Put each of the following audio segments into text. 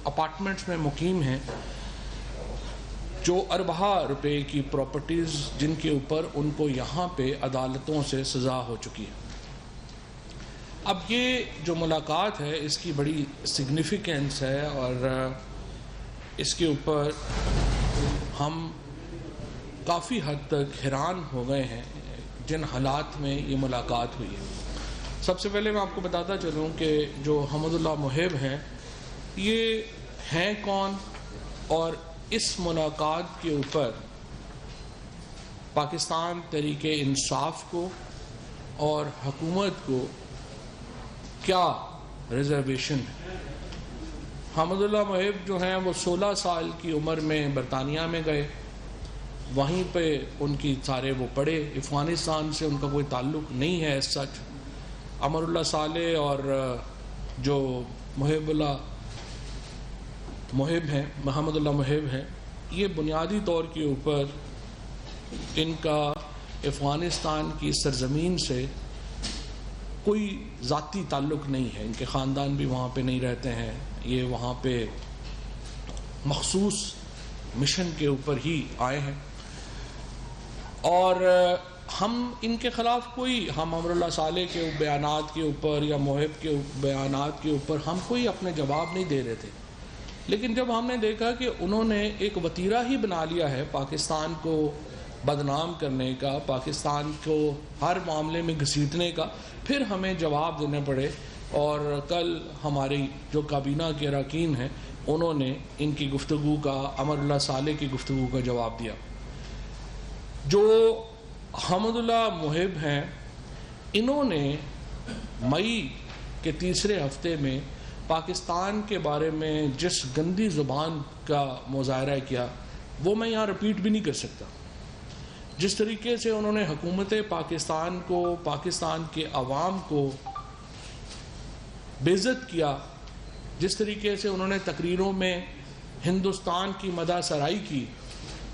Apartments میں مقیم ہیں جو اربہ روپے کی پراپرٹیز جن کے اوپر ان کو یہاں پہ عدالتوں سے سزا ہو چکی ہے۔ اب یہ جو ملاقات ہے اس کی بڑی سگنیفیکنس ہے اور اس کے اوپر ہم کافی حد تک حیران ہو گئے ہیں جن حالات میں یہ ملاقات ہوئی ہے۔ سب سے پہلے میں آپ کو بتاتا چلوں کہ جو حمد اللہ محب ہیں یہ ہیں کون، اور اس ملاقات کے اوپر پاکستان تحریک انصاف کو اور حکومت کو کیا ریزرویشن ہے۔ حمد اللہ محب جو ہیں وہ 16 سال کی عمر میں برطانیہ میں گئے، وہیں پہ ان کی سارے وہ پڑھے، افغانستان سے ان کا کوئی تعلق نہیں ہے ایز سچ۔ امر اللہ صالح اور جو محب ہیں محمد اللہ محب ہیں، یہ بنیادی طور کے اوپر ان کا افغانستان کی سرزمین سے کوئی ذاتی تعلق نہیں ہے، ان کے خاندان بھی وہاں پہ نہیں رہتے ہیں، یہ وہاں پہ مخصوص مشن کے اوپر ہی آئے ہیں۔ اور ہم ان کے خلاف ہم امر اللہ صالح کے بیانات کے اوپر یا محب کے بیانات کے اوپر ہم کوئی اپنے جواب نہیں دے رہے تھے، لیکن جب ہم نے دیکھا کہ انہوں نے ایک وتیرہ ہی بنا لیا ہے پاکستان کو بدنام کرنے کا، پاکستان کو ہر معاملے میں گھسیٹنے کا، پھر ہمیں جواب دینے پڑے۔ اور کل ہماری جو کابینہ کے اراکین ہیں انہوں نے ان کی گفتگو کا، امر اللہ صالح کی گفتگو کا جواب دیا۔ جو حمد اللہ محب ہیں انہوں نے مئی کے تیسرے ہفتے میں پاکستان کے بارے میں جس گندی زبان کا مظاہرہ کیا وہ میں یہاں رپیٹ بھی نہیں کر سکتا۔ جس طریقے سے انہوں نے حکومت پاکستان کو، پاکستان کے عوام کو بے عزت کیا، جس طریقے سے انہوں نے تقریروں میں ہندوستان کی مدح سرائی کی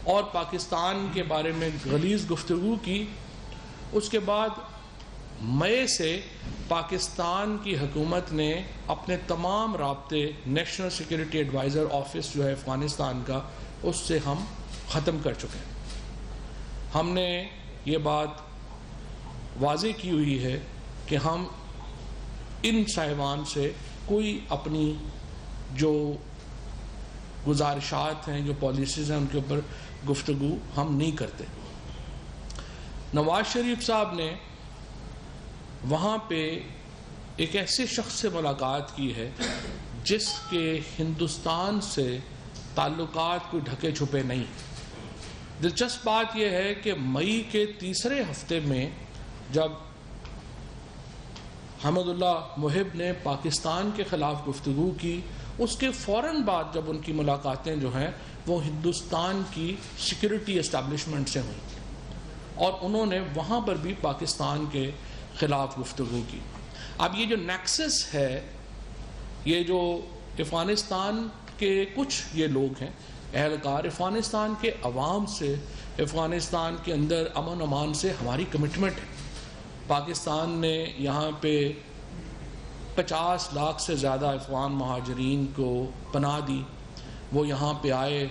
اور پاکستان کے بارے میں غلیظ گفتگو کی، اس کے بعد مئی سے پاکستان کی حکومت نے اپنے تمام رابطے نیشنل سیکورٹی ایڈوائزر آفس جو ہے افغانستان کا، اس سے ہم ختم کر چکے ہیں۔ ہم نے یہ بات واضح کی ہوئی ہے کہ ہم ان صاحبان سے کوئی اپنی جو گزارشات ہیں، جو پالیسیز ہیں، ان کے اوپر گفتگو ہم نہیں کرتے۔ نواز شریف صاحب نے وہاں پہ ایک ایسے شخص سے ملاقات کی ہے جس کے ہندوستان سے تعلقات کوئی ڈھکے چھپے نہیں۔ دلچسپ بات یہ ہے کہ مئی کے تیسرے ہفتے میں جب حمد اللہ محب نے پاکستان کے خلاف گفتگو کی، اس کے فوراً بعد جب ان کی ملاقاتیں جو ہیں وہ ہندوستان کی سیکورٹی اسٹیبلشمنٹ سے ہوئیں اور انہوں نے وہاں پر بھی پاکستان کے خلاف گفتگو کی۔ اب یہ جو نیکسس ہے، یہ جو افغانستان کے کچھ یہ لوگ ہیں اہلکار، افغانستان کے عوام سے، افغانستان کے اندر امن امان سے ہماری کمٹمنٹ ہے۔ پاکستان نے یہاں پہ 50 لاکھ سے زیادہ افغان مہاجرین کو پناہ دی، وہ یہاں پہ آئے،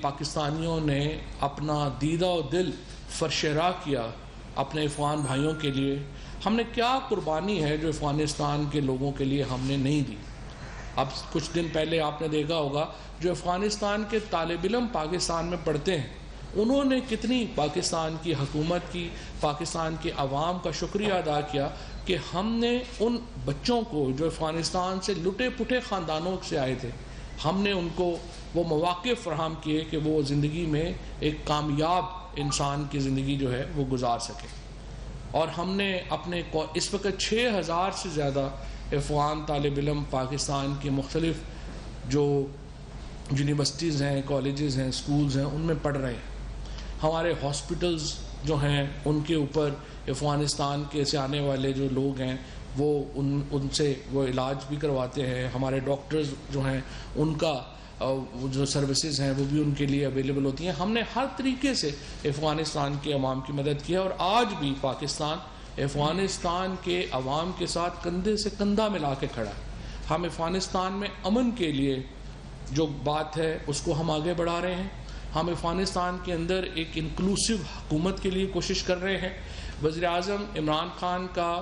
پاکستانیوں نے اپنا دیدہ و دل فرش راہ کیا اپنے افغان بھائیوں کے لیے۔ ہم نے کیا قربانی ہے جو افغانستان کے لوگوں کے لیے ہم نے نہیں دی؟ اب کچھ دن پہلے آپ نے دیکھا ہوگا جو افغانستان کے طالب علم پاکستان میں پڑھتے ہیں انہوں نے کتنی پاکستان کی حکومت کی، پاکستان کے عوام کا شکریہ ادا کیا کہ ہم نے ان بچوں کو جو افغانستان سے لٹے پٹے خاندانوں سے آئے تھے، ہم نے ان کو وہ مواقع فراہم کیے کہ وہ زندگی میں ایک کامیاب انسان کی زندگی جو ہے وہ گزار سکے۔ اور ہم نے اپنے اس وقت 6000 سے زیادہ افغان طالب علم پاکستان کے مختلف جو یونیورسٹیز ہیں، کالجز ہیں، سکولز ہیں، ان میں پڑھ رہے ہیں۔ ہمارے ہاسپٹلز جو ہیں ان کے اوپر افغانستان کے سے آنے والے جو لوگ ہیں وہ ان سے وہ علاج بھی کرواتے ہیں۔ ہمارے ڈاکٹرز جو ہیں ان کا جو سروسز ہیں وہ بھی ان کے لیے اویلیبل ہوتی ہیں۔ ہم نے ہر طریقے سے افغانستان کے عوام کی مدد کی ہے، اور آج بھی پاکستان افغانستان کے عوام کے ساتھ کندھے سے کندھا ملا کے کھڑا ہے۔ ہم افغانستان میں امن کے لیے جو بات ہے اس کو ہم آگے بڑھا رہے ہیں. ہم افغانستان کے اندر ایک انکلوسیو حکومت کے لیے کوشش کر رہے ہیں. وزیر اعظم عمران خان کا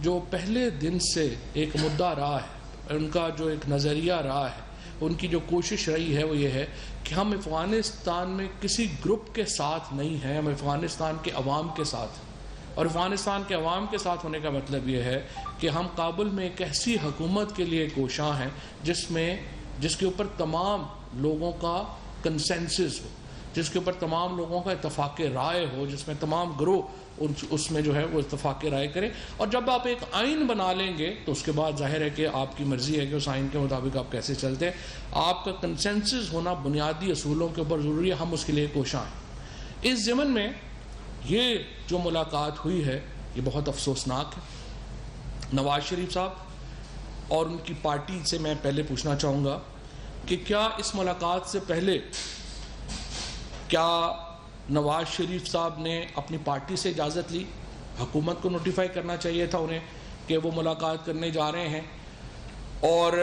جو پہلے دن سے ایک مدعا رہا ہے، ان کا جو ایک نظریہ رہا ہے، ان کی جو کوشش رہی ہے وہ یہ ہے کہ ہم افغانستان میں کسی گروپ کے ساتھ نہیں ہیں، ہم افغانستان کے عوام کے ساتھ ہیں. اور افغانستان کے عوام کے ساتھ ہونے کا مطلب یہ ہے کہ ہم کابل میں ایک ایسی حکومت کے لیے کوشاں ہیں جس کے اوپر تمام لوگوں کا کنسنسس ہو، جس کے اوپر تمام لوگوں کا اتفاق رائے ہو، جس میں تمام گروہ اس میں جو ہے وہ اتفاق رائے کرے. اور جب آپ ایک آئین بنا لیں گے تو اس کے بعد ظاہر ہے کہ آپ کی مرضی ہے کہ اس آئین کے مطابق آپ کیسے چلتے ہیں. آپ کا کنسنسس ہونا بنیادی اصولوں کے اوپر ضروری ہے. ہم اس کے لیے کوشاں ہیں. اس ضمن میں یہ جو ملاقات ہوئی ہے یہ بہت افسوسناک ہے. نواز شریف صاحب اور ان کی پارٹی سے میں پہلے پوچھنا چاہوں گا کہ کیا اس ملاقات سے پہلے کیا نواز شریف صاحب نے اپنی پارٹی سے اجازت لی؟ حکومت کو نوٹیفائی کرنا چاہیے تھا انہیں کہ وہ ملاقات کرنے جا رہے ہیں اور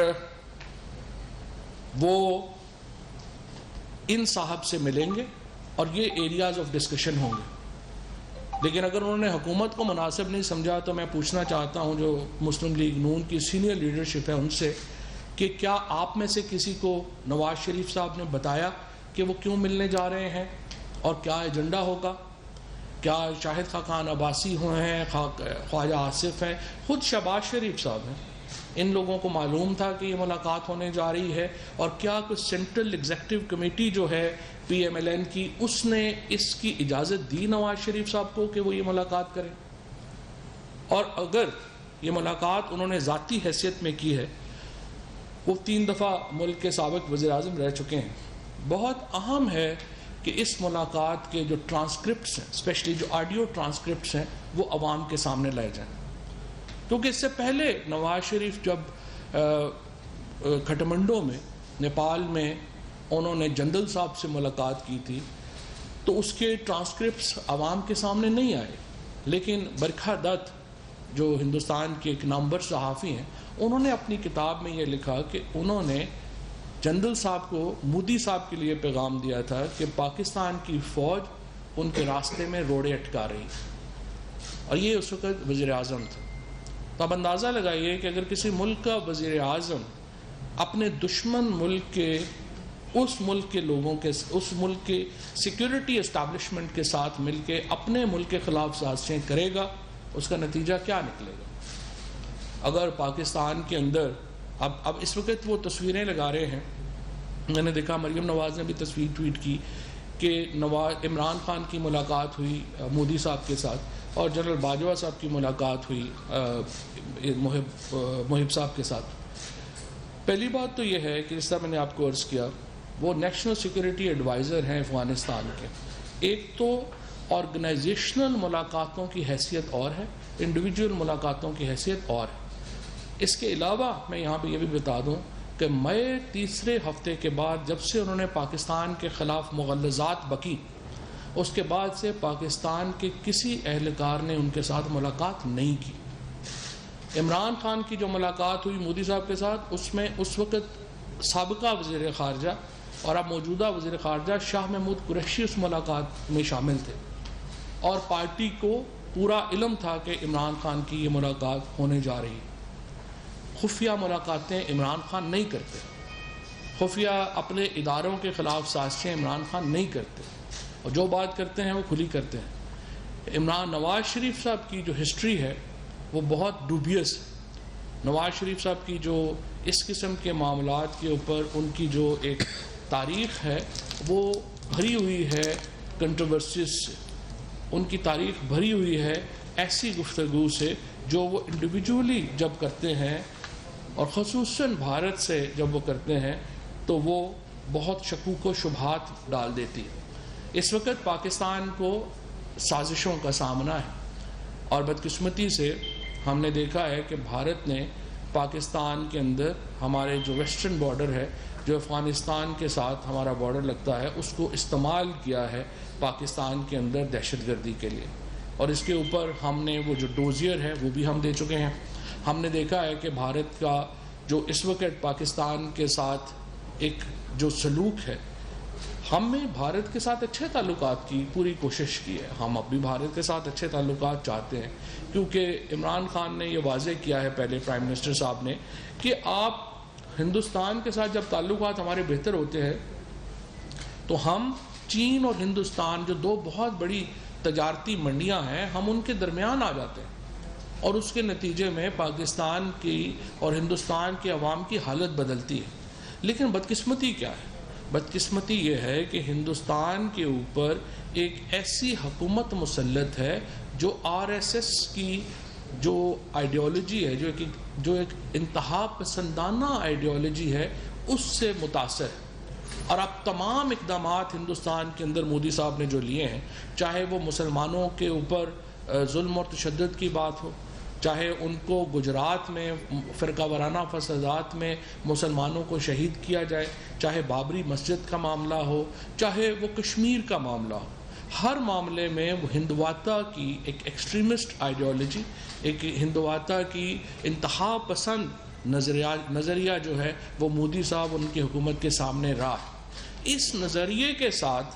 وہ ان صاحب سے ملیں گے اور یہ ایریاز آف ڈسکشن ہوں گے. لیکن اگر انہوں نے حکومت کو مناسب نہیں سمجھا تو میں پوچھنا چاہتا ہوں جو مسلم لیگ نون کی سینئر لیڈرشپ ہے ان سے کہ کیا آپ میں سے کسی کو نواز شریف صاحب نے بتایا کہ وہ کیوں ملنے جا رہے ہیں اور کیا ایجنڈا ہوگا؟ کیا شاہد خاقان عباسی ہوئے ہیں، خواجہ آصف ہیں، خود شہباز شریف صاحب ہیں، ان لوگوں کو معلوم تھا کہ یہ ملاقات ہونے جا رہی ہے؟ اور کیا کوئی سینٹرل ایگزیکٹو کمیٹی جو ہے پی ایم ایل این کی، اس نے اس کی اجازت دی نواز شریف صاحب کو کہ وہ یہ ملاقات کریں؟ اور اگر یہ ملاقات انہوں نے ذاتی حیثیت میں کی ہے، وہ 3 دفعہ ملک کے سابق وزیر اعظم رہ چکے ہیں، بہت اہم ہے کہ اس ملاقات کے جو ٹرانسکرپٹس ہیں، اسپیشلی جو آڈیو ٹرانسکرپٹس ہیں، وہ عوام کے سامنے لائے جائیں. کیونکہ اس سے پہلے نواز شریف جب کھٹمنڈو میں نیپال میں انہوں نے جنرل صاحب سے ملاقات کی تھی تو اس کے ٹرانسکرپٹس عوام کے سامنے نہیں آئے. لیکن برکھا دت جو ہندوستان کے ایک نامور صحافی ہیں، انہوں نے اپنی کتاب میں یہ لکھا کہ انہوں نے جنرل صاحب کو مودی صاحب کے لیے پیغام دیا تھا کہ پاکستان کی فوج ان کے راستے میں روڑے اٹکا رہی، اور یہ اس وقت وزیر اعظم تھا. تو اب اندازہ لگائیے کہ اگر کسی ملک کا وزیر اعظم اپنے دشمن ملک کے اس ملک کے لوگوں کے، اس ملک کے سیکیورٹی اسٹیبلشمنٹ کے ساتھ مل کے اپنے ملک کے خلاف سازشیں کرے گا، اس کا نتیجہ کیا نکلے گا؟ اگر پاکستان کے اندر اب اس وقت وہ تصویریں لگا رہے ہیں، میں نے دیکھا مریم نواز نے بھی تصویر ٹویٹ کی کہ عمران خان کی ملاقات ہوئی مودی صاحب کے ساتھ اور جنرل باجوہ صاحب کی ملاقات ہوئی محب صاحب کے ساتھ. پہلی بات تو یہ ہے کہ جس طرح میں نے آپ کو عرض کیا، وہ نیشنل سیکورٹی ایڈوائزر ہیں افغانستان کے. ایک تو آرگنائزیشنل ملاقاتوں کی حیثیت اور ہے، انڈیویجول ملاقاتوں کی حیثیت اور ہے. اس کے علاوہ میں یہاں پہ یہ بھی بتا دوں کہ مئی 3 ہفتے کے بعد جب سے انہوں نے پاکستان کے خلاف مغلظات بکی، اس کے بعد سے پاکستان کے کسی اہلکار نے ان کے ساتھ ملاقات نہیں کی. عمران خان کی جو ملاقات ہوئی مودی صاحب کے ساتھ، اس میں اس وقت سابقہ وزیر خارجہ اور اب موجودہ وزیر خارجہ شاہ محمود قریشی اس ملاقات میں شامل تھے، اور پارٹی کو پورا علم تھا کہ عمران خان کی یہ ملاقات ہونے جا رہی. خفیہ ملاقاتیں عمران خان نہیں کرتے، خفیہ اپنے اداروں کے خلاف سازشیں عمران خان نہیں کرتے، اور جو بات کرتے ہیں وہ کھلی کرتے ہیں. نواز شریف صاحب کی جو ہسٹری ہے وہ بہت ڈوبیس ہے. نواز شریف صاحب کی جو اس قسم کے معاملات کے اوپر ان کی جو ایک تاریخ ہے وہ بھری ہوئی ہے کنٹروورسیز سے. ان کی تاریخ بھری ہوئی ہے ایسی گفتگو سے جو وہ انڈیویجولی جب کرتے ہیں اور خصوصاً بھارت سے جب وہ کرتے ہیں تو وہ بہت شکوک و شبہات ڈال دیتی ہے. اس وقت پاکستان کو سازشوں کا سامنا ہے، اور بدقسمتی سے ہم نے دیکھا ہے کہ بھارت نے پاکستان کے اندر ہمارے جو ویسٹرن بارڈر ہے، جو افغانستان کے ساتھ ہمارا بارڈر لگتا ہے، اس کو استعمال کیا ہے پاکستان کے اندر دہشت گردی کے لیے. اور اس کے اوپر ہم نے وہ جو ڈوزیئر ہے وہ بھی ہم دے چکے ہیں. ہم نے دیکھا ہے کہ بھارت کا جو اس وقت پاکستان کے ساتھ ایک جو سلوک ہے، ہم نے بھارت کے ساتھ اچھے تعلقات کی پوری کوشش کی ہے، ہم اب بھی بھارت کے ساتھ اچھے تعلقات چاہتے ہیں، کیونکہ عمران خان نے یہ واضح کیا ہے پہلے پرائم منسٹر صاحب نے کہ آپ ہندوستان کے ساتھ جب تعلقات ہمارے بہتر ہوتے ہیں تو ہم چین اور ہندوستان جو دو بہت بڑی تجارتی منڈیاں ہیں، ہم ان کے درمیان آ جاتے ہیں، اور اس کے نتیجے میں پاکستان کی اور ہندوستان کے عوام کی حالت بدلتی ہے۔ لیکن بدقسمتی کیا ہے؟ بدقسمتی یہ ہے کہ ہندوستان کے اوپر ایک ایسی حکومت مسلط ہے جو RSS کی جو آئیڈیالوجی ہے، جو ایک انتہا پسندانہ آئیڈیالوجی ہے، اس سے متاثر ہے۔ اور اب تمام اقدامات ہندوستان کے اندر مودی صاحب نے جو لیے ہیں، چاہے وہ مسلمانوں کے اوپر ظلم اور تشدد کی بات ہو، چاہے ان کو گجرات میں فرقہ وارانہ فسادات میں مسلمانوں کو شہید کیا جائے، چاہے بابری مسجد کا معاملہ ہو، چاہے وہ کشمیر کا معاملہ ہو، ہر معاملے میں وہ ہندواتا کی ایک ایکسٹریمسٹ آئیڈیالوجی، ایک ہندواتا کی انتہا پسند نظریہ جو ہے وہ مودی صاحب ان کی حکومت کے سامنے رہا ہے۔ اس نظریے کے ساتھ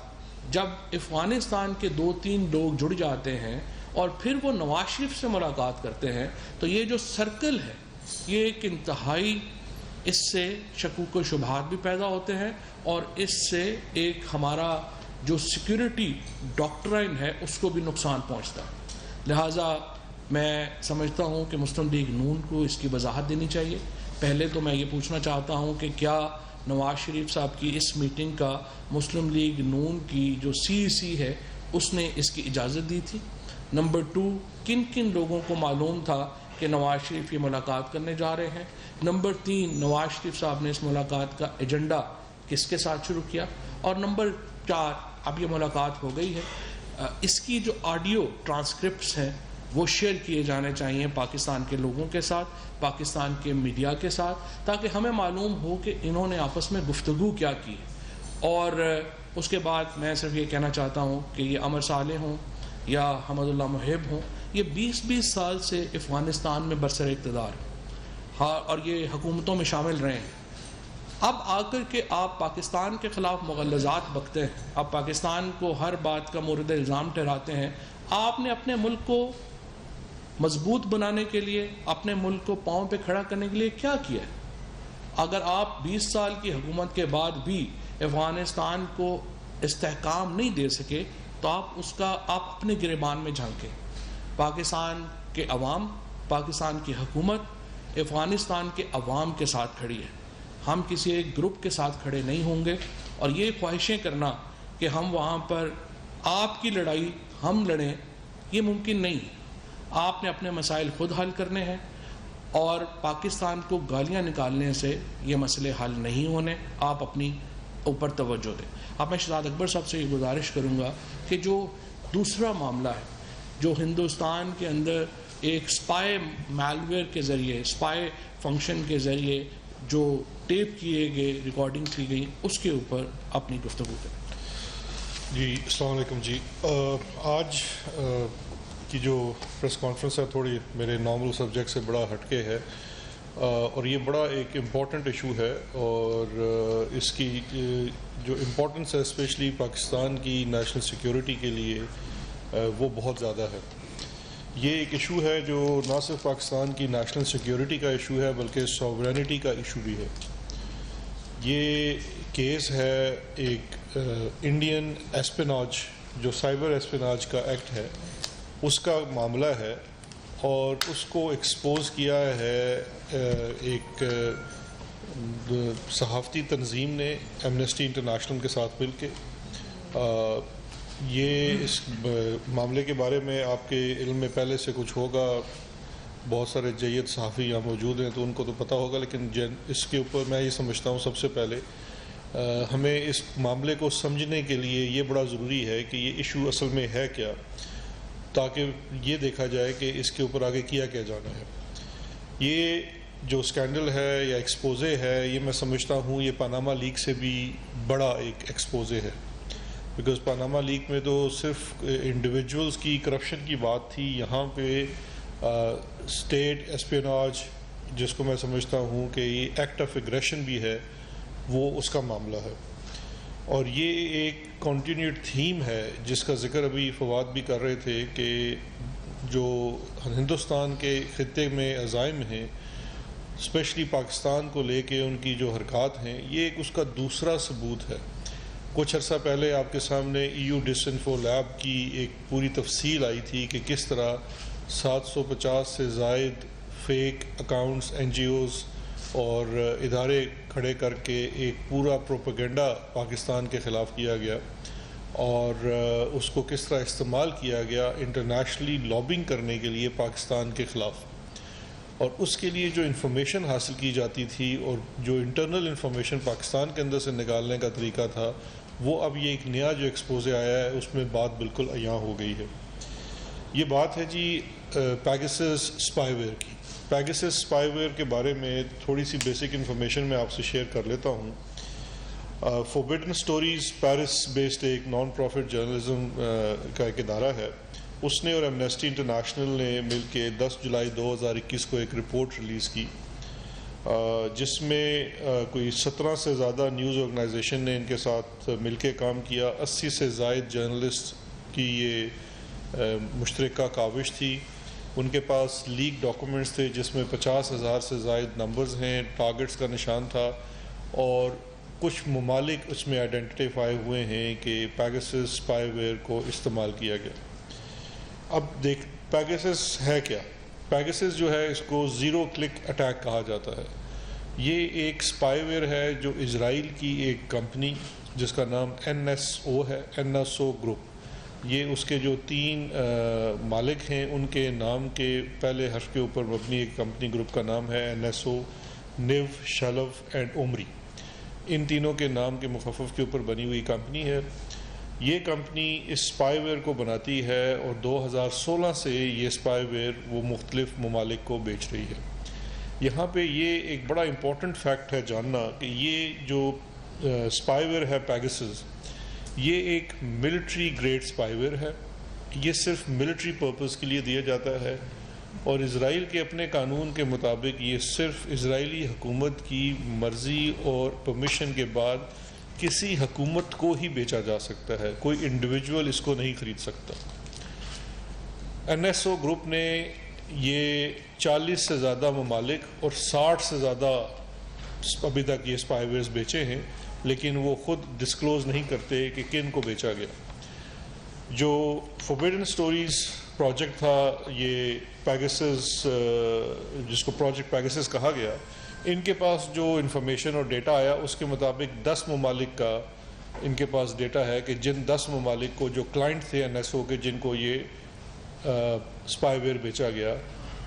جب افغانستان کے 2-3 لوگ جڑ جاتے ہیں اور پھر وہ نواز شریف سے ملاقات کرتے ہیں تو یہ جو سرکل ہے یہ ایک انتہائی، اس سے شکوک و شبہات بھی پیدا ہوتے ہیں اور اس سے ایک ہمارا جو سیکیورٹی ڈاکٹرائن ہے اس کو بھی نقصان پہنچتا ہے۔ لہٰذا میں سمجھتا ہوں کہ مسلم لیگ نون کو اس کی وضاحت دینی چاہیے۔ پہلے تو میں یہ پوچھنا چاہتا ہوں کہ کیا نواز شریف صاحب کی اس میٹنگ کا مسلم لیگ نون کی جو CEC ہے اس نے اس کی اجازت دی تھی؟ نمبر 2، کن کن لوگوں کو معلوم تھا کہ نواز شریف یہ ملاقات کرنے جا رہے ہیں؟ نمبر 3، نواز شریف صاحب نے اس ملاقات کا ایجنڈا کس کے ساتھ شروع کیا؟ اور نمبر 4، اب یہ ملاقات ہو گئی ہے، اس کی جو آڈیو ٹرانسکرپٹس ہیں وہ شیئر کیے جانے چاہیے پاکستان کے لوگوں کے ساتھ، پاکستان کے میڈیا کے ساتھ، تاکہ ہمیں معلوم ہو کہ انہوں نے آپس میں گفتگو کیا کی ہے۔ اور اس کے بعد میں صرف یہ کہنا چاہتا ہوں کہ یہ عمر صالح ہوں یا حمد اللہ محب ہوں، یہ 20 سال سے افغانستان میں برسر اقتدار ہیں، ہاں، اور یہ حکومتوں میں شامل رہے ہیں۔ اب آ کر کے آپ پاکستان کے خلاف مغلظات بکتے ہیں، آپ پاکستان کو ہر بات کا مورد الزام ٹھہراتے ہیں۔ آپ نے اپنے ملک کو مضبوط بنانے کے لیے، اپنے ملک کو پاؤں پہ کھڑا کرنے کے لیے کیا کیا ہے؟ اگر آپ 20 سال کی حکومت کے بعد بھی افغانستان کو استحکام نہیں دے سکے تو آپ اپنے گریبان میں جھانکیں۔ پاکستان کے عوام، پاکستان کی حکومت افغانستان کے عوام کے ساتھ کھڑی ہے، ہم کسی ایک گروپ کے ساتھ کھڑے نہیں ہوں گے۔ اور یہ خواہشیں کرنا کہ ہم وہاں پر آپ کی لڑائی ہم لڑیں، یہ ممکن نہیں ہے۔ آپ نے اپنے مسائل خود حل کرنے ہیں، اور پاکستان کو گالیاں نکالنے سے یہ مسئلے حل نہیں ہونے۔ آپ اپنی اوپر توجہ دیں۔ اب میں شہزاد اکبر صاحب سے یہ گزارش کروں گا کہ جو دوسرا معاملہ ہے، جو ہندوستان کے اندر ایک اسپائی میلویئر کے ذریعے، اسپائی فنکشن کے ذریعے جو ٹیپ کیے گئے، ریکارڈنگ کی گئی، اس کے اوپر اپنی گفتگو کریں۔ جی السلام علیکم۔ جی آج کی جو پریس کانفرنس ہے تھوڑی میرے نارمل سبجیکٹ سے بڑا ہٹ کے ہے، اور یہ بڑا ایک امپورٹنٹ ایشو ہے، اور اس کی جو امپورٹنس ہے اسپیشلی پاکستان کی نیشنل سیکیورٹی کے لیے وہ بہت زیادہ ہے۔ یہ ایک ایشو ہے جو نہ صرف پاکستان کی نیشنل سیکیورٹی کا ایشو ہے بلکہ سوورینٹی کا ایشو بھی ہے۔ یہ کیس ہے ایک انڈین ایسپیناج، جو سائبر ایسپیناج کا ایکٹ ہے، اس کا معاملہ ہے، اور اس کو ایکسپوز کیا ہے ایک صحافتی تنظیم نے ایمنسٹی انٹرنیشنل کے ساتھ مل کے۔ یہ اس معاملے کے بارے میں آپ کے علم میں پہلے سے کچھ ہوگا، بہت سارے جید صحافی یہاں موجود ہیں تو ان کو تو پتہ ہوگا، لیکن اس کے اوپر میں یہ سمجھتا ہوں سب سے پہلے ہمیں اس معاملے کو سمجھنے کے لیے یہ بڑا ضروری ہے کہ یہ ایشو اصل میں ہے کیا، تاکہ یہ دیکھا جائے کہ اس کے اوپر آگے کیا جانا ہے۔ یہ جو اسکینڈل ہے یا ایکسپوزے ہے، یہ میں سمجھتا ہوں یہ پاناما لیک سے بھی بڑا ایک ایکسپوزے ہے، بیکاز پاناما لیک میں تو صرف انڈیویجولز کی کرپشن کی بات تھی، یہاں پہ اسٹیٹ ایسپیناج، جس کو میں سمجھتا ہوں کہ یہ ایکٹ آف ایگریشن بھی ہے، وہ اس کا معاملہ ہے، اور یہ ایک کنٹینیوڈ تھیم ہے جس کا ذکر ابھی فواد بھی کر رہے تھے کہ جو ہندوستان کے خطے میں عزائم ہیں، اسپیشلی پاکستان کو لے کے ان کی جو حرکات ہیں، یہ ایک اس کا دوسرا ثبوت ہے۔ کچھ عرصہ پہلے آپ کے سامنے EU ڈسانفو لیب کی ایک پوری تفصیل آئی تھی کہ کس طرح 750 سے زائد فیک اکاؤنٹس، NGOs اور ادارے کھڑے کر کے ایک پورا پروپیگنڈا پاکستان کے خلاف کیا گیا، اور اس کو کس طرح استعمال کیا گیا انٹرنیشنلی لابنگ کرنے کے لیے پاکستان کے خلاف، اور اس کے لیے جو انفارمیشن حاصل کی جاتی تھی اور جو انٹرنل انفارمیشن پاکستان کے اندر سے نکالنے کا طریقہ تھا، وہ اب یہ ایک نیا جو ایکسپوزے آیا ہے اس میں بات بالکل عیاں ہو گئی ہے۔ یہ بات ہے جی پیگاسس اسپائی ویئر کی۔ پیگاسس اسپائی ویئر کے بارے میں تھوڑی سی بیسک انفارمیشن میں آپ سے شیئر کر لیتا ہوں۔ فوربڈن اسٹوریز پیرس بیسڈ ایک نان پروفٹ جرنلزم کا ایک ادارہ ہے، اس نے اور ایمنیسٹی انٹرنیشنل نے مل کے 10 جولائی 2021 کو ایک رپورٹ ریلیز کی، جس میں کوئی 17 سے زیادہ نیوز آرگنائزیشن نے ان کے ساتھ مل کے کام کیا۔ 80 سے زائد جرنلسٹ کی یہ مشترکہ کاوش تھی۔ ان کے پاس لیک ڈاکومنٹس تھے جس میں 50,000 سے زائد نمبرز ہیں، ٹارگٹس کا نشان تھا، اور کچھ ممالک اس میں آئیڈینٹیفائی ہوئے ہیں کہ پیگاسس اسپائی ویئر کو استعمال کیا گیا۔ اب دیکھ پیگاسس ہے کیا؟ پیگاسس جو ہے اس کو زیرو کلک اٹیک کہا جاتا ہے۔ یہ ایک اسپائی ویئر ہے جو اسرائیل کی ایک کمپنی جس کا نام NSO ہے، NSO گروپ، یہ اس کے جو 3 مالک ہیں ان کے نام کے پہلے حرف کے اوپر مبنی ایک کمپنی گروپ کا نام ہے NSO، نیو، شلف اینڈ عمری، ان تینوں کے نام کے مخفف کے اوپر بنی ہوئی کمپنی ہے۔ یہ کمپنی اس اسپائی ویئر کو بناتی ہے اور 2016 سے یہ اسپائی ویئر وہ مختلف ممالک کو بیچ رہی ہے۔ یہاں پہ یہ ایک بڑا امپورٹنٹ فیکٹ ہے جاننا کہ یہ جو اسپائی ویئر ہے پیگاسس، یہ ایک ملٹری گریڈ اسپائی ویئر ہے۔ یہ صرف ملٹری پرپز کے لیے دیا جاتا ہے، اور اسرائیل کے اپنے قانون کے مطابق یہ صرف اسرائیلی حکومت کی مرضی اور پرمیشن کے بعد کسی حکومت کو ہی بیچا جا سکتا ہے، کوئی انڈیویجول اس کو نہیں خرید سکتا۔ NSO گروپ نے یہ 40 سے زیادہ ممالک اور 60 سے زیادہ ابھی تک یہ اسپائی ویئرز بیچے ہیں، لیکن وہ خود ڈسکلوز نہیں کرتے کہ کن کو بیچا گیا۔ جو فوربڈن اسٹوریز پروجیکٹ تھا، یہ پیگاسس جس کو پروجیکٹ پیگاسس کہا گیا، ان کے پاس جو انفارمیشن اور ڈیٹا آیا اس کے مطابق 10 ممالک کا ان کے پاس ڈیٹا ہے کہ جن 10 ممالک کو جو کلائنٹ تھے NSO کے جن کو یہ اسپائی ویئر بیچا گیا،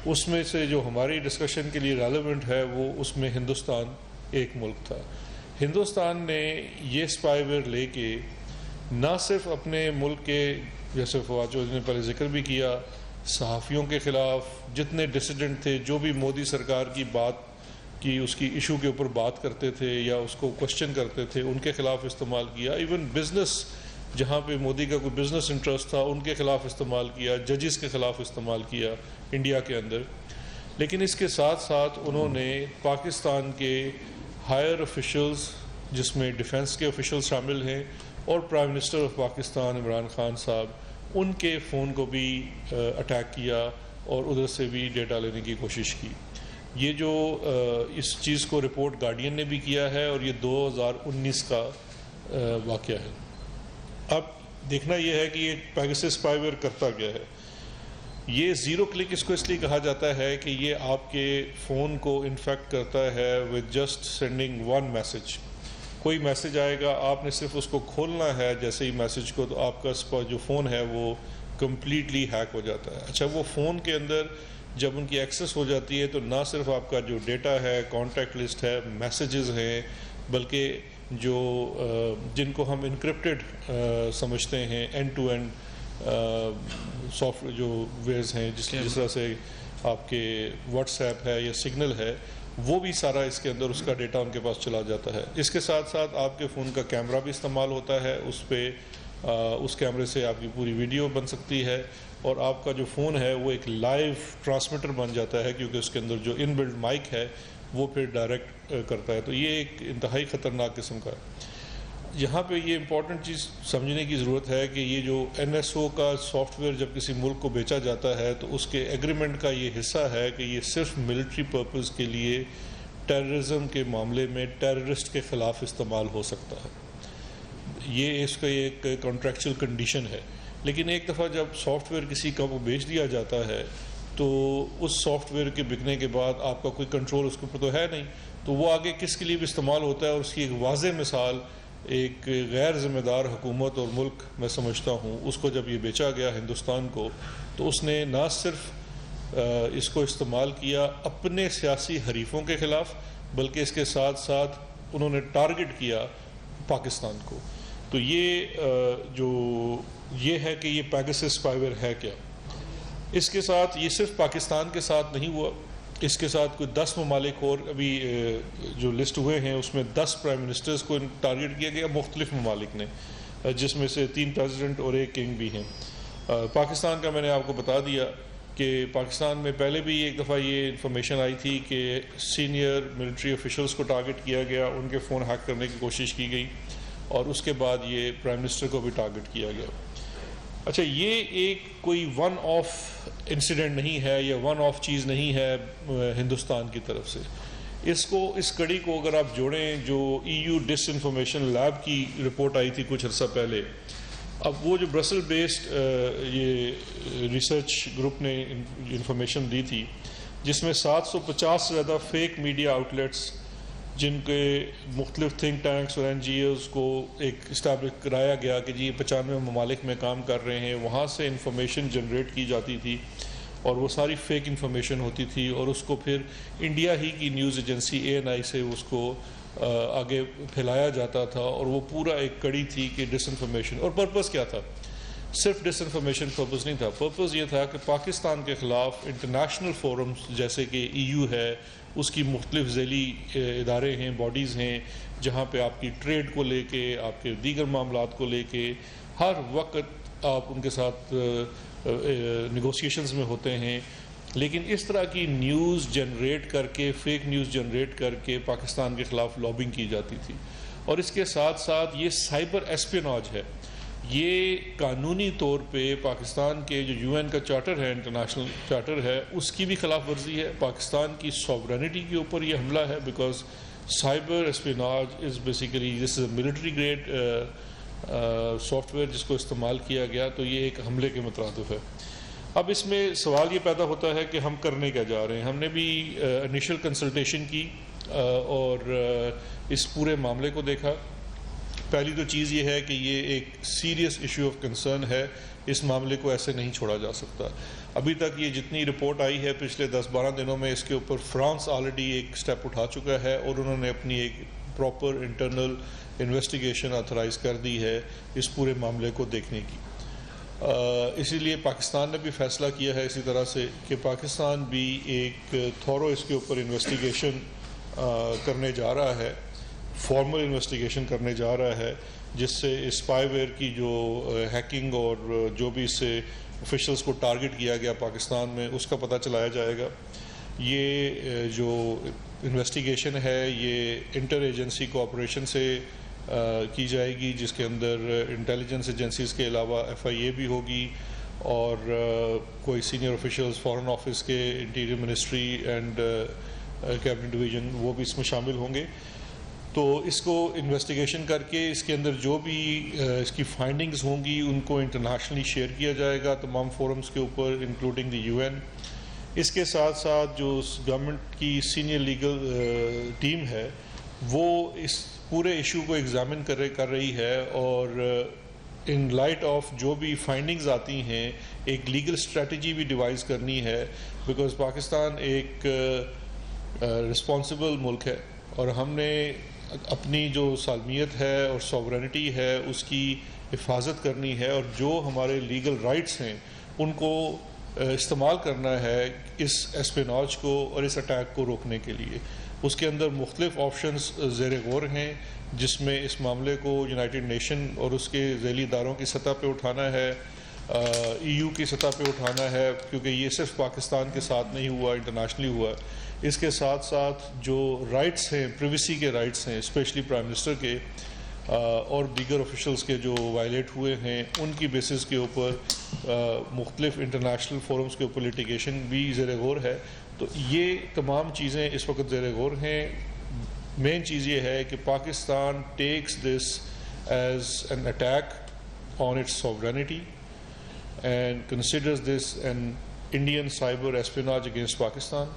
اس میں سے جو ہماری ڈسکشن کے لیے ریلیونٹ ہے وہ اس میں ہندوستان ایک ملک تھا۔ ہندوستان نے یہ اسپائی ویئر لے کے نہ صرف اپنے ملک کے، جیسے فواد چودھری نے پہلے ذکر بھی کیا، صحافیوں کے خلاف جتنے ڈسیڈنٹ تھے، جو بھی مودی سرکار کی بات کی اس کی ایشو کے اوپر بات کرتے تھے یا اس کو کوشچن کرتے تھے، ان کے خلاف استعمال کیا۔ ایون بزنس، جہاں پہ مودی کا کوئی بزنس انٹرسٹ تھا، ان کے خلاف استعمال کیا، ججز کے خلاف استعمال کیا انڈیا کے اندر۔ لیکن اس کے ساتھ ساتھ انہوں نے پاکستان کے ہائر آفیشلز، جس میں ڈیفنس کے آفیشل شامل ہیں، اور prime minister of Pakistan Imran Khan صاحب، ان کے فون کو بھی اٹیک کیا اور ادھر سے بھی ڈیٹا لینے کی کوشش کی۔ یہ جو اس چیز کو رپورٹ گارڈین نے بھی کیا ہے، اور یہ 2019 کا واقعہ ہے۔ اب دیکھنا یہ ہے کہ یہ پیگاسس اسپائی ویئر کرتا کیا ہے۔ یہ زیرو کلک اس کو اس لیے کہا جاتا ہے کہ یہ آپ کے فون کو انفیکٹ کرتا ہے with just sending one message۔ کوئی میسج آئے گا، آپ نے صرف اس کو کھولنا ہے جیسے ہی میسج کو، تو آپ کا جو فون ہے وہ کمپلیٹلی ہیک ہو جاتا ہے۔ اچھا، وہ فون کے اندر جب ان کی ایکسیس ہو جاتی ہے تو نہ صرف آپ کا جو ڈیٹا ہے، کانٹیکٹ لسٹ ہے، میسیجز ہیں، بلکہ جو جن کو ہم انکرپٹڈ سمجھتے ہیں، اینڈ ٹو اینڈ سافٹ جو ویئرز ہیں، جس طرح سے آپ کے واٹس ایپ ہے یا سگنل ہے، وہ بھی سارا اس کے اندر اس کا ڈیٹا ان کے پاس چلا جاتا ہے۔ اس کے ساتھ ساتھ آپ کے فون کا کیمرہ بھی استعمال ہوتا ہے، اس پہ اس کیمرے سے آپ کی پوری ویڈیو بن سکتی ہے اور آپ کا جو فون ہے وہ ایک لائیو ٹرانسمیٹر بن جاتا ہے کیونکہ اس کے اندر جو ان بلڈ مائک ہے وہ پھر ڈائریکٹ کرتا ہے. تو یہ ایک انتہائی خطرناک قسم کا ہے. یہاں پہ یہ امپورٹنٹ چیز سمجھنے کی ضرورت ہے کہ یہ جو NSO کا سافٹ ویئر جب کسی ملک کو بیچا جاتا ہے تو اس کے ایگریمنٹ کا یہ حصہ ہے کہ یہ صرف ملٹری پرپز کے لیے ٹیررزم کے معاملے میں ٹیررسٹ کے خلاف استعمال ہو سکتا ہے. یہ اس کا ایک کانٹریکچوئل کنڈیشن ہے. لیکن ایک دفعہ جب سافٹ ویئر کسی کو بیچ دیا جاتا ہے تو اس سافٹ ویئر کے بکنے کے بعد آپ کا کوئی کنٹرول اس کے اوپر تو ہے نہیں, تو وہ آگے کس کے لیے بھی استعمال ہوتا ہے. اور اس کی ایک واضح مثال ایک غیر ذمہ دار حکومت اور ملک میں سمجھتا ہوں, اس کو جب یہ بیچا گیا ہندوستان کو تو اس نے نہ صرف اس کو استعمال کیا اپنے سیاسی حریفوں کے خلاف بلکہ اس کے ساتھ ساتھ انہوں نے ٹارگٹ کیا پاکستان کو. تو یہ ہے کہ یہ پیگاسس اسپائی ویئر ہے کیا. اس کے ساتھ یہ صرف پاکستان کے ساتھ نہیں ہوا, اس کے ساتھ کوئی 10 ممالک اور ابھی جو لسٹ ہوئے ہیں اس میں 10 پرائم منسٹرز کو ٹارگٹ کیا گیا مختلف ممالک نے, جس میں سے 3 پریزیڈنٹ اور 1 کنگ بھی ہیں. پاکستان کا میں نے آپ کو بتا دیا کہ پاکستان میں پہلے بھی ایک دفعہ یہ انفارمیشن آئی تھی کہ سینئر ملٹری آفیشلز کو ٹارگٹ کیا گیا, ان کے فون ہیک کرنے کی کوشش کی گئی اور اس کے بعد یہ پرائم منسٹر کو بھی ٹارگٹ کیا گیا. اچھا, یہ ایک کوئی ون آف انسیڈنٹ نہیں ہے یا ون آف چیز نہیں ہے ہندوستان کی طرف سے. اس کڑی کو اگر آپ جوڑیں جو EU ڈس انفارمیشن لیب کی رپورٹ آئی تھی کچھ عرصہ پہلے, اب وہ جو برسل بیسڈ یہ ریسرچ گروپ نے انفارمیشن دی تھی جس میں 750 سے زیادہ فیک میڈیا آؤٹلیٹس جن کے مختلف تھنک ٹینکس اور NGOs کو ایک اسٹیبلش کرایا گیا کہ جی 95 ممالک میں کام کر رہے ہیں, وہاں سے انفارمیشن جنریٹ کی جاتی تھی اور وہ ساری فیک انفارمیشن ہوتی تھی اور اس کو پھر انڈیا ہی کی نیوز ایجنسی ANI سے اس کو آگے پھیلایا جاتا تھا. اور وہ پورا ایک کڑی تھی کہ ڈس انفارمیشن, اور پرپز کیا تھا؟ صرف ڈس انفارمیشن پرپز نہیں تھا. پرپز یہ تھا کہ پاکستان کے خلاف انٹرنیشنل فورمز جیسے کہ EU ہے, اس کی مختلف ذیلی ادارے ہیں, باڈیز ہیں, جہاں پہ آپ کی ٹریڈ کو لے کے, آپ کے دیگر معاملات کو لے کے ہر وقت آپ ان کے ساتھ نیگوسیشنز میں ہوتے ہیں. لیکن اس طرح کی نیوز جنریٹ کر کے, فیک نیوز جنریٹ کر کے پاکستان کے خلاف لابنگ کی جاتی تھی. اور اس کے ساتھ ساتھ یہ سائبر ایسپیناج ہے, یہ قانونی طور پہ پاکستان کے جو UN کا چارٹر ہے, انٹرنیشنل چارٹر ہے, اس کی بھی خلاف ورزی ہے. پاکستان کی سوورنٹی کے اوپر یہ حملہ ہے because cyber espionage is basically this is a military grade software جس کو استعمال کیا گیا, تو یہ ایک حملے کے مترادف ہے. اب اس میں سوال یہ پیدا ہوتا ہے کہ ہم کرنے کیا جا رہے ہیں. ہم نے بھی انیشل کنسلٹیشن کی اور اس پورے معاملے کو دیکھا. پہلی تو چیز یہ ہے کہ یہ ایک سیریس ایشو آف کنسرن ہے, اس معاملے کو ایسے نہیں چھوڑا جا سکتا. ابھی تک یہ جتنی رپورٹ آئی ہے پچھلے 10-12 دنوں میں, اس کے اوپر فرانس آلریڈی ایک سٹیپ اٹھا چکا ہے اور انہوں نے اپنی ایک پراپر انٹرنل انویسٹیگیشن آتھرائز کر دی ہے اس پورے معاملے کو دیکھنے کی. اسی لیے پاکستان نے بھی فیصلہ کیا ہے اسی طرح سے کہ پاکستان بھی ایک تھورو اس کے اوپر انویسٹیگیشن کرنے جا رہا ہے, فارمل انویسٹیگیشن کرنے جا رہا ہے, جس سے اسپائی ویئر کی جو ہیکنگ اور جو بھی اس سے آفیشلز کو ٹارگٹ کیا گیا پاکستان میں اس کا پتہ چلایا جائے گا. یہ جو انویسٹیگیشن ہے یہ انٹر ایجنسی کوآپریشن سے کی جائے گی, جس کے اندر انٹیلیجنس ایجنسیز کے علاوہ FIA بھی ہوگی اور کوئی سینئر آفیشلز فارن آفس کے, interior ministry and cabinet division وہ بھی اس میں شامل ہوں گے. تو اس کو انویسٹیگیشن کر کے اس کے اندر جو بھی اس کی فائنڈنگز ہوں گی ان کو انٹرنیشنلی شیئر کیا جائے گا تمام فورمز کے اوپر انکلوڈنگ دی UN. اس کے ساتھ ساتھ جو گورنمنٹ کی سینئر لیگل ٹیم ہے وہ اس پورے ایشو کو ایگزامن کر رہی ہے اور ان لائٹ آف جو بھی فائنڈنگز آتی ہیں ایک لیگل اسٹریٹجی بھی ڈیوائز کرنی ہے, بیکاز پاکستان ایک رسپانسبل ملک ہے اور ہم نے اپنی جو سالمیت ہے اور سوورنٹی ہے اس کی حفاظت کرنی ہے, اور جو ہمارے لیگل رائٹس ہیں ان کو استعمال کرنا ہے اس اسپیناج کو اور اس اٹیک کو روکنے کے لیے. اس کے اندر مختلف آپشنز زیر غور ہیں، جس میں اس معاملے کو یونائٹڈ نیشن اور اس کے ذیلی اداروں کی سطح پہ اٹھانا ہے، EU کی سطح پہ اٹھانا ہے، کیونکہ یہ صرف پاکستان کے ساتھ نہیں ہوا، انٹرنیشنلی ہوا۔ اس کے ساتھ ساتھ جو رائٹس ہیں، پریویسی کے رائٹس ہیں، اسپیشلی پرائم منسٹر کے اور دیگر آفیشلز کے جو وائلیٹ ہوئے ہیں، ان کی بیسس کے اوپر مختلف انٹرنیشنل فورمز کے اوپر لیٹیگیشن بھی زیر غور ہے۔ تو یہ تمام چیزیں اس وقت زیر غور ہیں۔ مین چیز یہ ہے کہ Pakistan takes this as an attack on its sovereignty and considers this an Indian cyber espionage against Pakistan.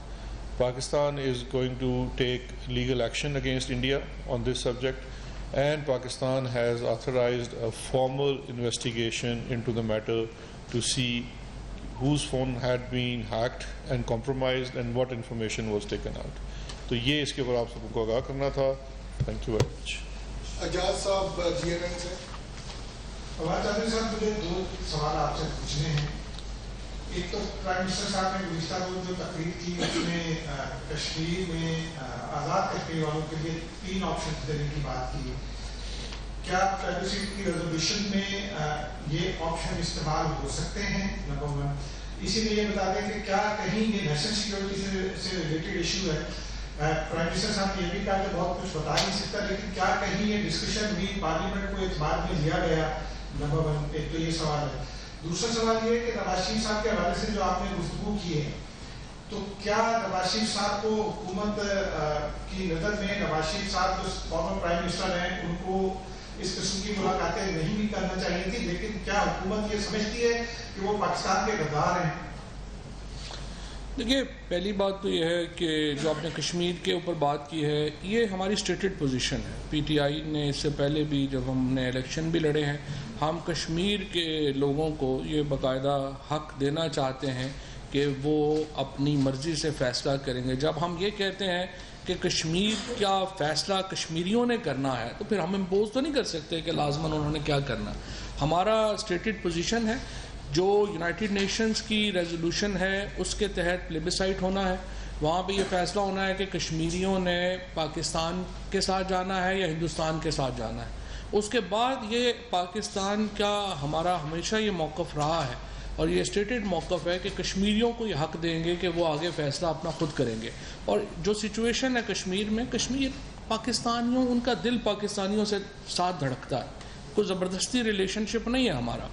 Pakistan is going to take legal action against India on this subject, and Pakistan has authorized a formal investigation into the matter to see whose phone had been hacked and compromised and what information was taken out. تو یہ اس کے اوپر آپ سب کو آگاہ کرنا تھا۔ Thank you very much. Ejaz صاحب GNN سے۔ فواد چودھری صاحب، مجھے دو سوال آپ سے پوچھنے ہیں۔ ایک تو پرائم منسٹر صاحب نے گزشتہ روز جو تقریر کی اس میں کشمیر میں آزاد کشمیر والوں کے لیے 3 آپشن دینے کی بات کی۔ کیا پرائیویسی کی ریزولوشن میں یہ آپشن استعمال ہو سکتے ہیں؟ نمبر 1۔ اسی لیے یہ بتا دیں کہ کیا کہیں یہ نیشنل سیکورٹی سے ریلیٹڈ ایشو ہے؟ پرائم منسٹر صاحب نے یہ بھی کہا کہ بہت کچھ بتا نہیں سکتا، لیکن کیا کہیں یہ ڈسکشن بھی پارلیمنٹ کو اعتماد میں لیا گیا؟ نمبر 1۔ ایک تو یہ سوال ہے۔ دوسرا سوال یہ ہے کہ نواز شریف صاحب کے حوالے سے جو آپ نے گفتگو کی ہے، تو کیا نواز شریف صاحب کو حکومت کی نظر میں نواز شریف صاحب جو فارمر پرائم منسٹر ہیں ان کو اس قسم کی ملاقاتیں نہیں بھی کرنا چاہیے تھی، لیکن کیا حکومت یہ سمجھتی ہے کہ وہ پاکستان کے غدار ہیں؟ دیکھیے، پہلی بات تو یہ ہے کہ جو آپ نے کشمیر کے اوپر بات کی ہے، یہ ہماری اسٹیٹڈ پوزیشن ہے۔ PTI نے اس سے پہلے بھی جب ہم نے الیکشن بھی لڑے ہیں، ہم کشمیر کے لوگوں کو یہ باقاعدہ حق دینا چاہتے ہیں کہ وہ اپنی مرضی سے فیصلہ کریں گے۔ جب ہم یہ کہتے ہیں کہ کشمیر کا فیصلہ کشمیریوں نے کرنا ہے، تو پھر ہم امپوز تو نہیں کر سکتے کہ لازماً انہوں نے کیا کرنا۔ ہمارا اسٹیٹڈ پوزیشن ہے، جو یونائٹڈ نیشنز کی ریزولوشن ہے اس کے تحت پلیبسائٹ ہونا ہے، وہاں پہ یہ فیصلہ ہونا ہے کہ کشمیریوں نے پاکستان کے ساتھ جانا ہے یا ہندوستان کے ساتھ جانا ہے۔ اس کے بعد یہ پاکستان کا ہمارا ہمیشہ یہ موقف رہا ہے اور یہ اسٹیٹڈ موقف ہے کہ کشمیریوں کو یہ حق دیں گے کہ وہ آگے فیصلہ اپنا خود کریں گے۔ اور جو سچویشن ہے کشمیر میں، کشمیر پاکستانیوں، ان کا دل پاکستانیوں سے ساتھ دھڑکتا ہے، کوئی زبردستی ریلیشن شپ نہیں ہے ہمارا۔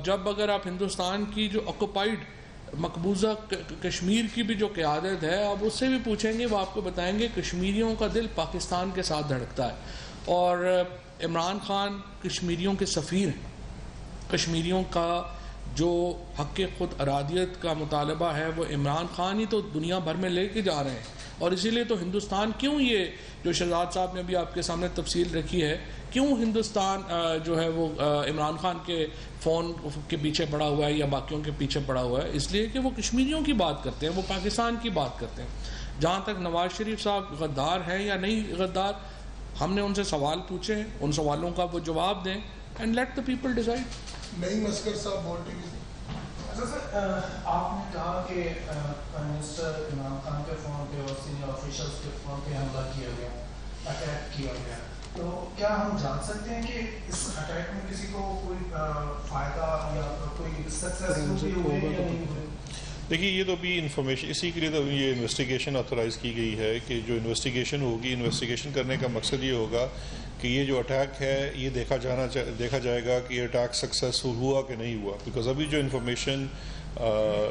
جب اگر آپ ہندوستان کی جو آکوپائڈ مقبوضہ کشمیر کی بھی جو قیادت ہے، آپ اس سے بھی پوچھیں گے، وہ آپ کو بتائیں گے کشمیریوں کا دل پاکستان کے ساتھ دھڑکتا ہے۔ اور عمران خان کشمیریوں کے سفیر ہیں۔ کشمیریوں کا جو حق خود ارادیت کا مطالبہ ہے وہ عمران خان ہی تو دنیا بھر میں لے کے جا رہے ہیں، اور اسی لیے تو ہندوستان کیوں، یہ جو شہزاد صاحب نے بھی آپ کے سامنے تفصیل رکھی ہے، کیوں ہندوستان جو ہے وہ عمران خان کے فون کے پیچھے پڑا ہوا ہے یا باقیوں کے پیچھے پڑا ہوا ہے، اس لیے کہ وہ کشمیریوں کی بات کرتے ہیں، وہ پاکستان کی بات کرتے ہیں۔ جہاں تک نواز شریف صاحب غدار ہیں یا نہیں غدار، ہم نے ان سے سوال پوچھے ہیں، ان سوالوں کا وہ جواب دیں، and let the people decide. Naeem Oscar صاحب بولتے ہیں۔ آپ نے کہا کہ پرائم منسٹر عمران خان کے فون پہ اور سینئر آفیشلز کے فون پہ حملہ کیا گیا، اٹیک کیا گیا، تو کیا ہم جان سکتے ہیں کہ اس اٹیک میں کسی کو کوئی فائدہ یا کوئی سکسیس ہوئی یا نہیں ہوئی؟ دیکھیے، یہ تو ابھی انفارمیشن، اسی کے لیے تو یہ انویسٹیگیشن آتھورائز کی گئی ہے کہ جو انویسٹیگیشن ہوگی، انویسٹیگیشن کرنے کا مقصد یہ ہوگا کہ یہ جو اٹیک ہے یہ دیکھا جائے گا کہ یہ اٹیک سکسیسفل ہوا کہ نہیں ہوا، بیکاز ابھی جو انفارمیشن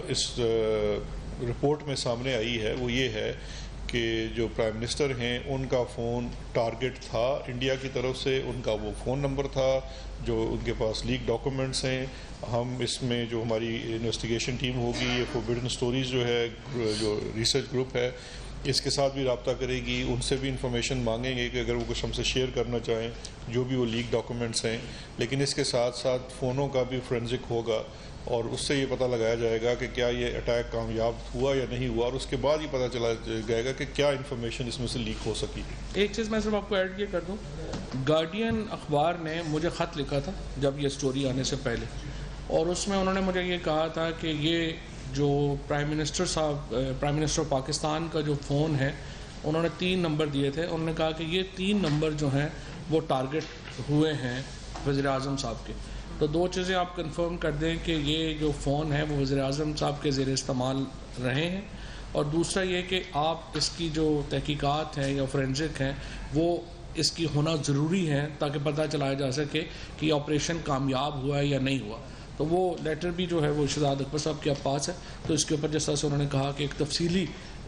اس رپورٹ میں سامنے آئی ہے وہ یہ ہے کہ جو پرائم منسٹر ہیں ان کا فون ٹارگٹ تھا انڈیا کی طرف سے، ان کا وہ فون نمبر تھا جو ان کے پاس لیک ڈاکومنٹس ہیں۔ ہم اس میں جو ہماری انویسٹیگیشن ٹیم ہوگی، یہ فوربڈن اسٹوریز جو ہے، جو ریسرچ گروپ ہے، اس کے ساتھ بھی رابطہ کرے گی، ان سے بھی انفارمیشن مانگیں گے کہ اگر وہ کچھ ہم سے شیئر کرنا چاہیں جو بھی وہ لیک ڈاکومنٹس ہیں، لیکن اس کے ساتھ ساتھ فونوں کا بھی فورینزک ہوگا اور اس سے یہ پتہ لگایا جائے گا کہ کیا یہ اٹیک کامیاب ہوا یا نہیں ہوا، اور اس کے بعد یہ پتہ چلا جائے گا کہ کیا انفارمیشن اس میں سے لیک ہو سکی۔ ایک چیز میں صرف آپ کو ایڈ یہ کر دوں، گارڈین اخبار نے مجھے خط لکھا تھا جب یہ سٹوری آنے سے پہلے، اور اس میں انہوں نے مجھے یہ کہا تھا کہ یہ جو پرائم منسٹر پاکستان کا جو فون ہے انہوں نے 3 نمبر دیے تھے. انہوں نے کہا کہ یہ 3 نمبر جو ہیں وہ ٹارگٹ ہوئے ہیں وزیر اعظم صاحب کے. تو 2 چیزیں آپ کنفرم کر دیں کہ یہ جو فون ہے وہ وزیر اعظم صاحب کے زیر استعمال رہے ہیں, اور دوسرا یہ کہ آپ اس کی جو تحقیقات ہیں یا فورینزک ہیں وہ اس کی ہونا ضروری ہے تاکہ پتہ چلایا جا سکے کہ یہ آپریشن کامیاب ہوا ہے یا نہیں ہوا. تو وہ لیٹر بھی جو ہے وہ شہزاد اکبر صاحب کے پاس ہے. تو اس کے اوپر جس طرح سے انہوں نے کہا کہ ایک تفصیلی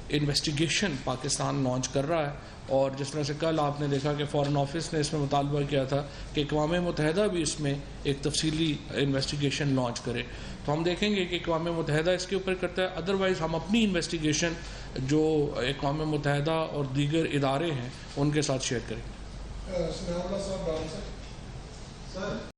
انویسٹیگیشن پاکستان لانچ کر رہا ہے, اور جس طرح سے کل آپ نے دیکھا کہ فارن آفس نے اس میں مطالبہ کیا تھا کہ اقوام متحدہ بھی اس میں ایک تفصیلی انویسٹیگیشن لانچ کرے. تو ہم دیکھیں گے کہ اقوام متحدہ اس کے اوپر کرتا ہے, ادروائز ہم اپنی انویسٹیگیشن جو اقوام متحدہ اور دیگر ادارے ہیں ان کے ساتھ شیئر کریں گے. سمیع اللہ صاحب ڈان سر.